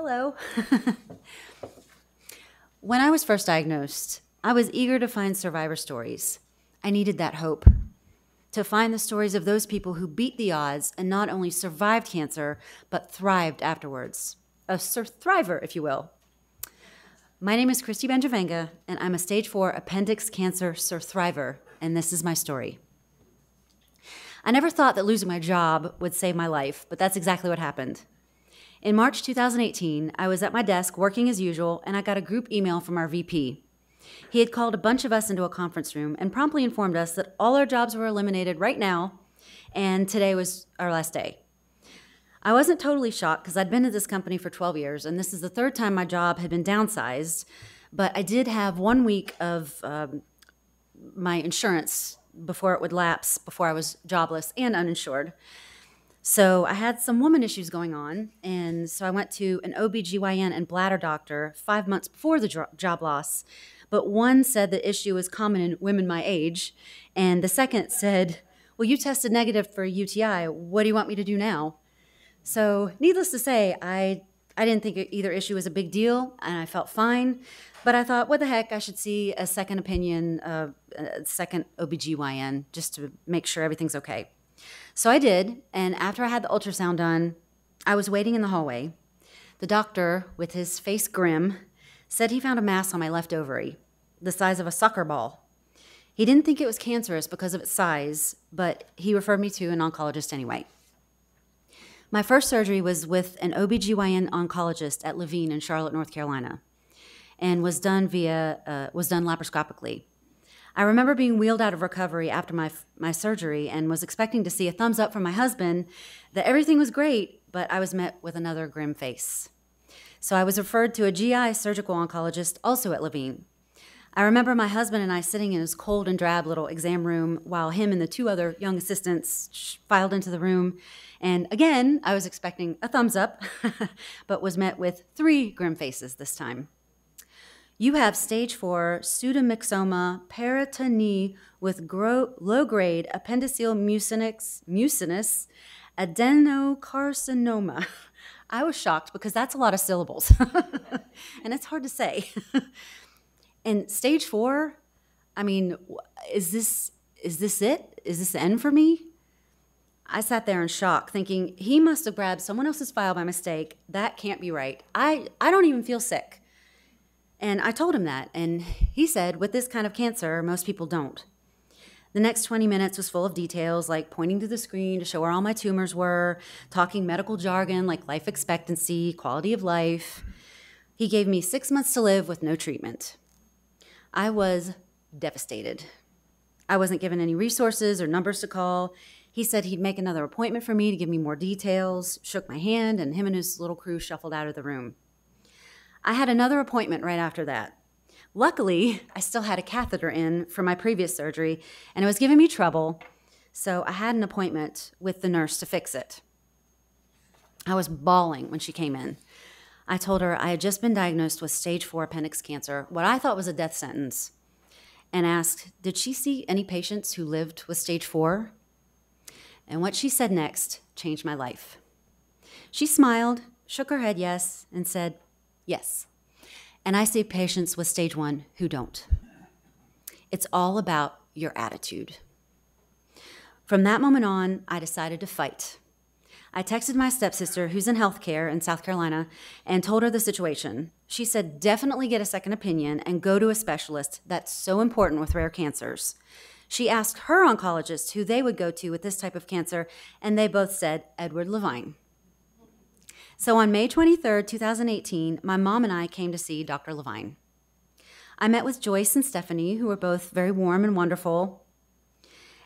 Hello. When I was first diagnosed, I was eager to find survivor stories. I needed that hope, to find the stories of those people who beat the odds and not only survived cancer, but thrived afterwards. A survivor, if you will. My name is Kristin Bengivenga, and I'm a stage 4 appendix cancer survivor, and this is my story. I never thought that losing my job would save my life, but that's exactly what happened. In March 2018, I was at my desk working as usual, and I got a group email from our VP. He had called a bunch of us into a conference room and promptly informed us that all our jobs were eliminated right now, and today was our last day. I wasn't totally shocked because I'd been at this company for 12 years, and this is the third time my job had been downsized, but I did have 1 week of my insurance before it would lapse, before I was jobless and uninsured. So I had some woman issues going on, and so I went to an OBGYN and bladder doctor 5 months before the job loss, but one said the issue was common in women my age, and the second said, well, you tested negative for a UTI. What do you want me to do now? So needless to say, I didn't think either issue was a big deal, and I felt fine, but I thought, what the heck, I should see a second opinion, a second OBGYN, just to make sure everything's okay. So I did, and after I had the ultrasound done, I was waiting in the hallway. The doctor, with his face grim, said he found a mass on my left ovary, the size of a soccer ball. He didn't think it was cancerous because of its size, but he referred me to an oncologist anyway. My first surgery was with an OBGYN oncologist at Levine in Charlotte, North Carolina, and was done laparoscopically. I remember being wheeled out of recovery after my surgery and was expecting to see a thumbs up from my husband that everything was great, but I was met with another grim face. So I was referred to a GI surgical oncologist also at Levine. I remember my husband and I sitting in his cold and drab little exam room while him and the 2 other young assistants filed into the room. And again, I was expecting a thumbs up, but was met with 3 grim faces this time. You have stage 4 pseudomyxoma peritoneae with low-grade appendiceal mucinous adenocarcinoma. I was shocked because that's a lot of syllables, and it's hard to say. And stage 4, I mean, is this it? Is this the end for me? I sat there in shock, thinking he must have grabbed someone else's file by mistake. That can't be right. I don't even feel sick. And I told him that, and he said, with this kind of cancer, most people don't. The next 20 minutes was full of details, like pointing to the screen to show where all my tumors were, talking medical jargon like life expectancy, quality of life. He gave me 6 months to live with no treatment. I was devastated. I wasn't given any resources or numbers to call. He said he'd make another appointment for me to give me more details, shook my hand, and him and his little crew shuffled out of the room. I had another appointment right after that. Luckily, I still had a catheter in from my previous surgery, and it was giving me trouble, so I had an appointment with the nurse to fix it. I was bawling when she came in. I told her I had just been diagnosed with stage 4 appendix cancer, what I thought was a death sentence, and asked, did she see any patients who lived with stage 4? And what she said next changed my life. She smiled, shook her head yes, and said, yes, and I see patients with stage 1 who don't. It's all about your attitude. From that moment on, I decided to fight. I texted my stepsister, who's in healthcare in South Carolina, and told her the situation. She said, definitely get a second opinion and go to a specialist. That's so important with rare cancers. She asked her oncologist who they would go to with this type of cancer, and they both said Edward Levine. So on May 23rd, 2018, my mom and I came to see Dr. Levine. I met with Joyce and Stephanie, who were both very warm and wonderful.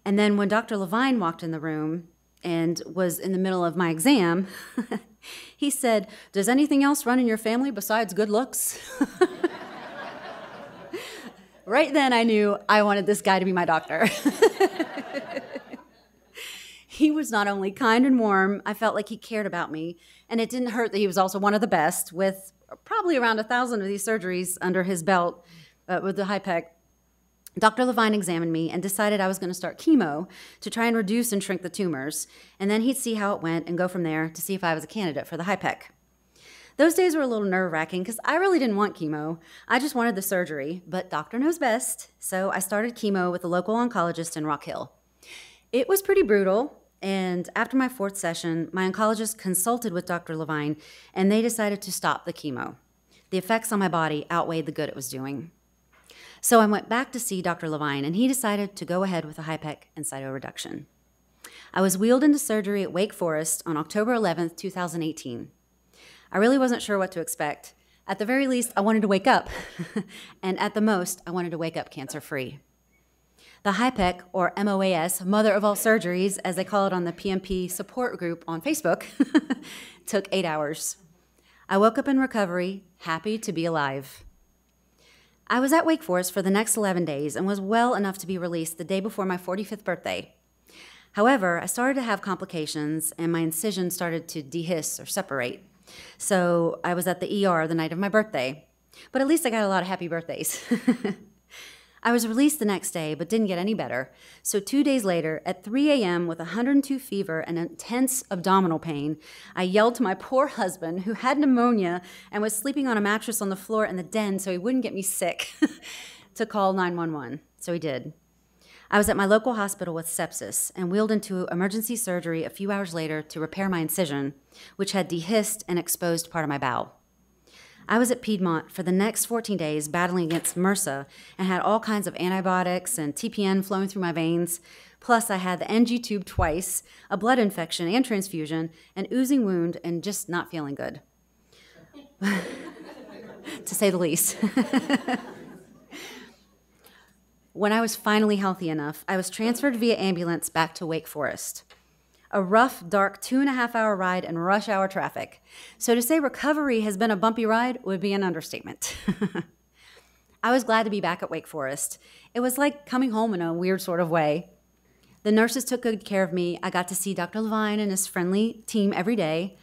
And then when Dr. Levine walked in the room and was in the middle of my exam, he said, does anything else run in your family besides good looks? Right then I knew I wanted this guy to be my doctor. He was not only kind and warm, I felt like he cared about me, and it didn't hurt that he was also one of the best, with probably around 1,000 of these surgeries under his belt with the HIPEC. Dr. Levine examined me and decided I was going to start chemo to try and reduce and shrink the tumors, and then he'd see how it went and go from there to see if I was a candidate for the HIPEC. Those days were a little nerve-wracking because I really didn't want chemo. I just wanted the surgery, but doctor knows best, so I started chemo with a local oncologist in Rock Hill. It was pretty brutal, and after my 4th session, my oncologist consulted with Dr. Levine, and they decided to stop the chemo. The effects on my body outweighed the good it was doing. So I went back to see Dr. Levine, and he decided to go ahead with a HIPEC and cytoreduction. I was wheeled into surgery at Wake Forest on October 11th, 2018. I really wasn't sure what to expect. At the very least, I wanted to wake up, and at the most, I wanted to wake up cancer-free. The HIPEC, or MOAS, Mother of All Surgeries, as they call it on the PMP support group on Facebook, took 8 hours. I woke up in recovery, happy to be alive. I was at Wake Forest for the next 11 days and was well enough to be released the day before my 45th birthday. However, I started to have complications and my incision started to dehiss or separate. So I was at the ER the night of my birthday. But at least I got a lot of happy birthdays. I was released the next day, but didn't get any better. So 2 days later, at 3 a.m. with 102 fever and intense abdominal pain, I yelled to my poor husband, who had pneumonia and was sleeping on a mattress on the floor in the den so he wouldn't get me sick, to call 911. So he did. I was at my local hospital with sepsis and wheeled into emergency surgery a few hours later to repair my incision, which had dehissed and exposed part of my bowel. I was at Piedmont for the next 14 days battling against MRSA and had all kinds of antibiotics and TPN flowing through my veins. Plus, I had the NG tube twice, a blood infection and transfusion, an oozing wound, and just not feeling good, to say the least. When I was finally healthy enough, I was transferred via ambulance back to Wake Forest. A rough, dark 2.5-hour ride in rush hour traffic. So to say recovery has been a bumpy ride would be an understatement. I was glad to be back at Wake Forest. It was like coming home in a weird sort of way. The nurses took good care of me. I got to see Dr. Levine and his friendly team every day.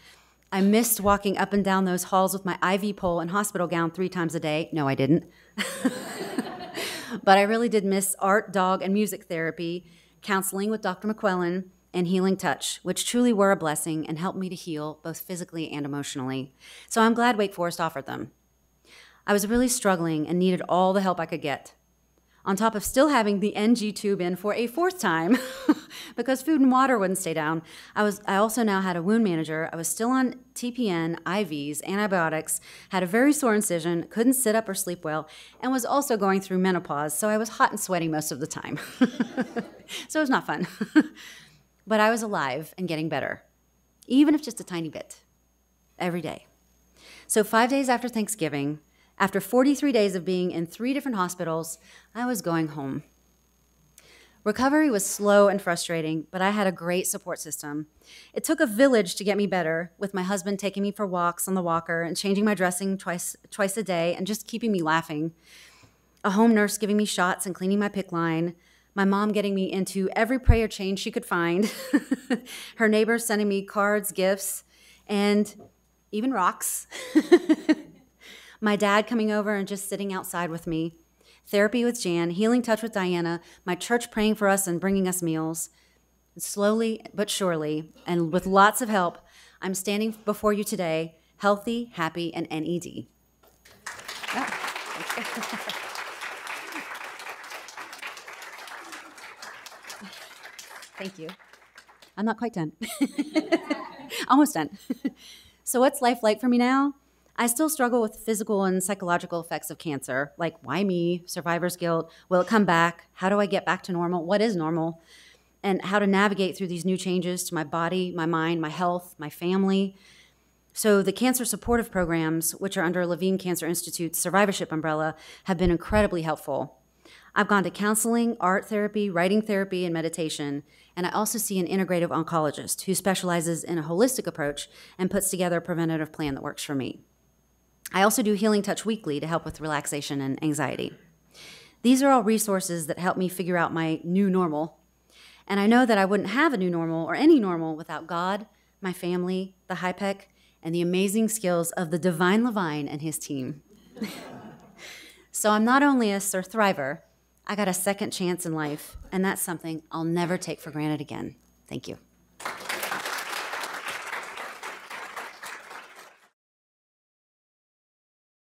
I missed walking up and down those halls with my IV pole and hospital gown 3 times a day. No, I didn't. But I really did miss art, dog, and music therapy, counseling with Dr. McQuillan, and healing touch, which truly were a blessing and helped me to heal both physically and emotionally. So I'm glad Wake Forest offered them. I was really struggling and needed all the help I could get. On top of still having the NG tube in for a 4th time because food and water wouldn't stay down, I also now had a wound manager. I was still on TPN, IVs, antibiotics, had a very sore incision, couldn't sit up or sleep well, and was also going through menopause, so I was hot and sweaty most of the time. So it was not fun. But I was alive and getting better, even if just a tiny bit, every day. So 5 days after Thanksgiving, after 43 days of being in 3 different hospitals, I was going home. Recovery was slow and frustrating, but I had a great support system. It took a village to get me better, with my husband taking me for walks on the walker and changing my dressing twice a day and just keeping me laughing. A home nurse giving me shots and cleaning my PICC line. My mom getting me into every prayer chain she could find. Her neighbors sending me cards, gifts, and even rocks. My dad coming over and just sitting outside with me. Therapy with Jan, healing touch with Diana, my church praying for us and bringing us meals. And slowly but surely, and with lots of help, I'm standing before you today, healthy, happy, and NED. Oh, thank you. I'm not quite done. Almost done. So what's life like for me now? I still struggle with physical and psychological effects of cancer, like why me, survivor's guilt, will it come back, how do I get back to normal, what is normal, and how to navigate through these new changes to my body, my mind, my health, my family. So the cancer supportive programs, which are under Levine Cancer Institute's Survivorship umbrella, have been incredibly helpful. I've gone to counseling, art therapy, writing therapy, and meditation, and I also see an integrative oncologist who specializes in a holistic approach and puts together a preventative plan that works for me. I also do Healing Touch weekly to help with relaxation and anxiety. These are all resources that help me figure out my new normal. And I know that I wouldn't have a new normal or any normal without God, my family, the HIPEC, and the amazing skills of the Divine Levine and his team. So I'm not only a survivor, I got a second chance in life, and that's something I'll never take for granted again. Thank you.